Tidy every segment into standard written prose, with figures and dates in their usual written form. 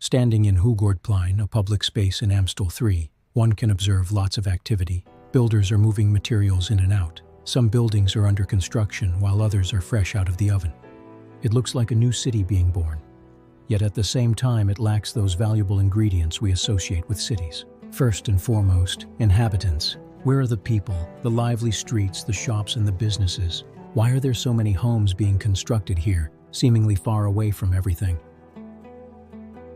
Standing in Hoogoordplein, a public space in Amstel 3, one can observe lots of activity. Builders are moving materials in and out. Some buildings are under construction while others are fresh out of the oven. It looks like a new city being born. Yet at the same time, it lacks those valuable ingredients we associate with cities. First and foremost, inhabitants. Where are the people, the lively streets, the shops, and the businesses? Why are there so many homes being constructed here, seemingly far away from everything?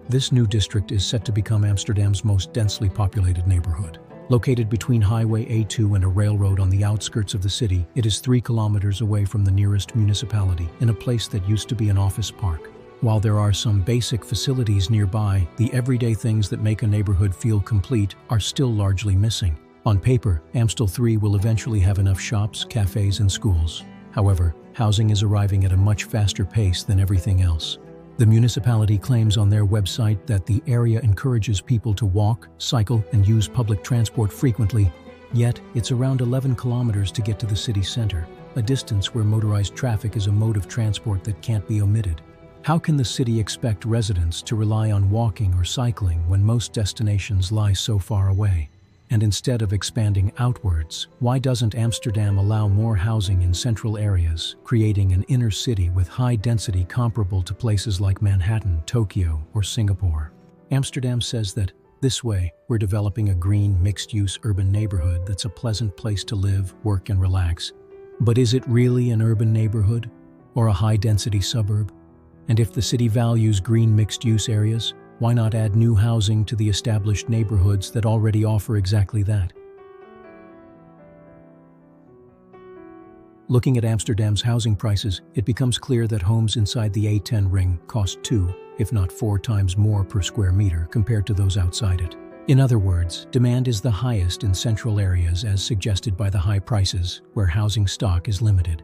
This new district is set to become Amsterdam's most densely populated neighborhood. Located between Highway A2 and a railroad on the outskirts of the city, it is 3 kilometers away from the nearest municipality, in a place that used to be an office park. While there are some basic facilities nearby, the everyday things that make a neighborhood feel complete are still largely missing. On paper, Amstel 3 will eventually have enough shops, cafes, and schools. However, housing is arriving at a much faster pace than everything else. The municipality claims on their website that the area encourages people to walk, cycle, and use public transport frequently, yet it's around 11 kilometers to get to the city center, a distance where motorized traffic is a mode of transport that can't be omitted. How can the city expect residents to rely on walking or cycling when most destinations lie so far away? And instead of expanding outwards, why doesn't Amsterdam allow more housing in central areas, creating an inner city with high density comparable to places like Manhattan, Tokyo, or Singapore? Amsterdam says that, this way, we're developing a green, mixed-use urban neighborhood that's a pleasant place to live, work, and relax. But is it really an urban neighborhood? Or a high-density suburb? And if the city values green mixed-use areas, why not add new housing to the established neighborhoods that already offer exactly that? Looking at Amsterdam's housing prices, it becomes clear that homes inside the A10 ring cost 2, if not 4 times more per square meter compared to those outside it. In other words, demand is the highest in central areas as suggested by the high prices, where housing stock is limited.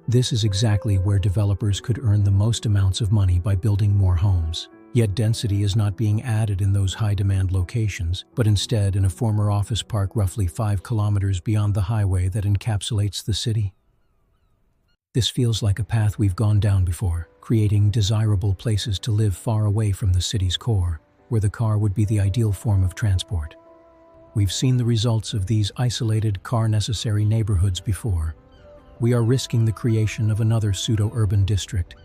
This is exactly where developers could earn the most amounts of money by building more homes. Yet density is not being added in those high-demand locations, but instead in a former office park roughly 5 kilometers beyond the highway that encapsulates the city. This feels like a path we've gone down before, creating desirable places to live far away from the city's core, where the car would be the ideal form of transport. We've seen the results of these isolated, car-necessary neighborhoods before. We are risking the creation of another pseudo-urban district,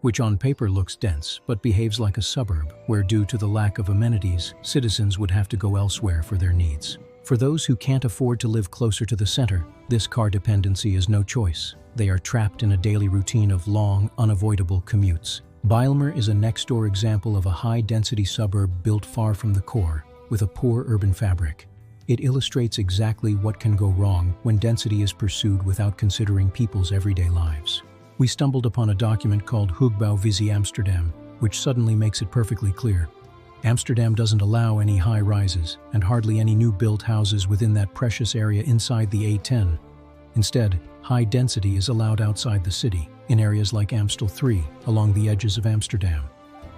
which on paper looks dense but behaves like a suburb, where due to the lack of amenities, citizens would have to go elsewhere for their needs. For those who can't afford to live closer to the center, this car dependency is no choice. They are trapped in a daily routine of long, unavoidable commutes. Bijlmer is a next-door example of a high-density suburb built far from the core, with a poor urban fabric. It illustrates exactly what can go wrong when density is pursued without considering people's everyday lives. We stumbled upon a document called Hoogbouwvisie Amsterdam, which suddenly makes it perfectly clear. Amsterdam doesn't allow any high rises and hardly any new built houses within that precious area inside the A10. Instead, high density is allowed outside the city, in areas like Amstel 3, along the edges of Amsterdam.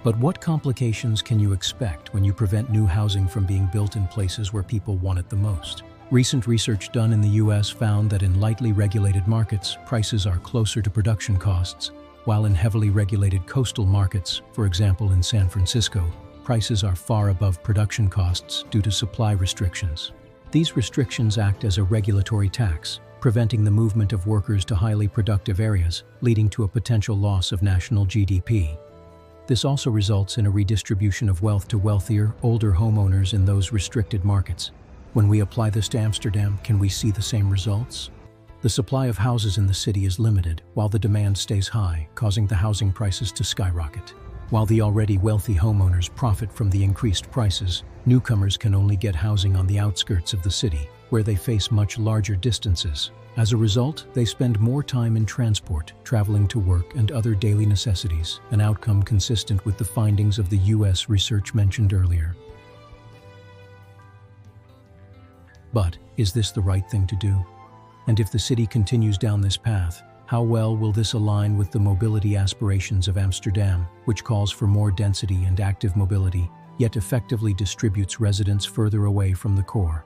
But what complications can you expect when you prevent new housing from being built in places where people want it the most? Recent research done in the US found that in lightly regulated markets, prices are closer to production costs, while in heavily regulated coastal markets, for example in San Francisco, prices are far above production costs due to supply restrictions. These restrictions act as a regulatory tax, preventing the movement of workers to highly productive areas, leading to a potential loss of national GDP. This also results in a redistribution of wealth to wealthier, older homeowners in those restricted markets. When we apply this to Amsterdam, can we see the same results? The supply of houses in the city is limited, while the demand stays high, causing the housing prices to skyrocket. While the already wealthy homeowners profit from the increased prices, newcomers can only get housing on the outskirts of the city, where they face much larger distances. As a result, they spend more time in transport, traveling to work and other daily necessities, an outcome consistent with the findings of the US research mentioned earlier. But is this the right thing to do? And if the city continues down this path, how well will this align with the mobility aspirations of Amsterdam, which calls for more density and active mobility, yet effectively distributes residents further away from the core?